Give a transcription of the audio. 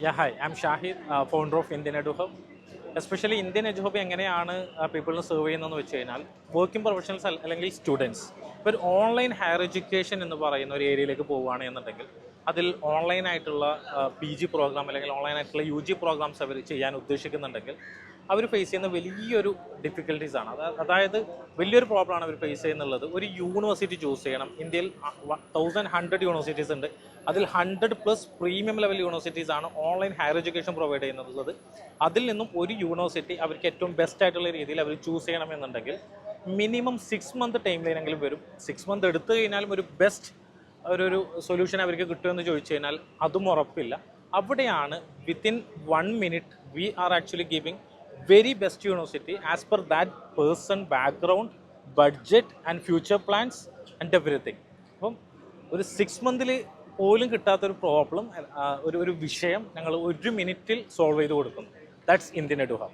Yeah, hi. I'm Shahid, founder of Indian EduHub. Especially Indian EduHub എങ്ങനെയാണ് പീപ്പിളിനെ serve ചെയ്യുന്നതെന്ന് വെച്ച് കഴിഞ്ഞാൽ വർക്കിംഗ് പ്രൊഫഷണൽസ് അല്ലെങ്കിൽ സ്റ്റുഡൻസ് ഇപ്പോൾ ഒരു ഓൺലൈൻ ഹയർ എഡ്യൂക്കേഷൻ എന്ന് പറയുന്ന ഒരു ഏരിയയിലേക്ക് പോവുകയാണെന്നുണ്ടെങ്കിൽ അതിൽ ഓൺലൈനായിട്ടുള്ള PG പ്രോഗ്രാം അല്ലെങ്കിൽ ഓൺലൈനായിട്ടുള്ള UG പ്രോഗ്രാംസ് അവർ ചെയ്യാൻ ഉദ്ദേശിക്കുന്നുണ്ടെങ്കിൽ അവർ ഫേസ് ചെയ്യുന്ന വലിയൊരു ഡിഫിക്കൽട്ടീസാണ്. അതായത് വലിയൊരു പ്രോബ്ലമാണ് അവർ ഫേസ് ചെയ്യുന്നുള്ളത്. ഒരു യൂണിവേഴ്സിറ്റി ചൂസ് ചെയ്യണം. ഇന്ത്യയിൽ 1100 യൂണിവേഴ്സിറ്റീസ് ഉണ്ട്. അതിൽ 100+ പ്രീമിയം ലെവൽ യൂണിവേഴ്സിറ്റീസ് ആണ് ഓൺലൈൻ ഹയർ എഡ്യൂക്കേഷൻ പ്രൊവൈഡ് ചെയ്യുന്നത്. അതിൽ നിന്നും ഒരു യൂണിവേഴ്സിറ്റി അവർക്ക് ഏറ്റവും ബെസ്റ്റ് ആയിട്ടുള്ള രീതിയിൽ അവർ ചൂസ് ചെയ്യണമെന്നുണ്ടെങ്കിൽ മിനിമം 6 മന്ത് ടൈം ലൈനെങ്കിലും വരും. 6 മന്ത് എടുത്തു കഴിഞ്ഞാലും ഒരു ബെസ്റ്റ് ഒരു സൊല്യൂഷൻ അവർക്ക് കിട്ടുമെന്ന് ചോദിച്ചു കഴിഞ്ഞാൽ അതും ഉറപ്പില്ല. അവിടെയാണ് within 1 minute we are actually giving very best university as per that person background, budget and future plans and everything. അപ്പം ഒരു 6 മന്തിൽ പോലും കിട്ടാത്തൊരു പ്രോബ്ലം ഒരു വിഷയം ഞങ്ങൾ 1 മിനിറ്റിൽ സോൾവ് ചെയ്ത് കൊടുക്കുന്നു. That's Indian EduHub.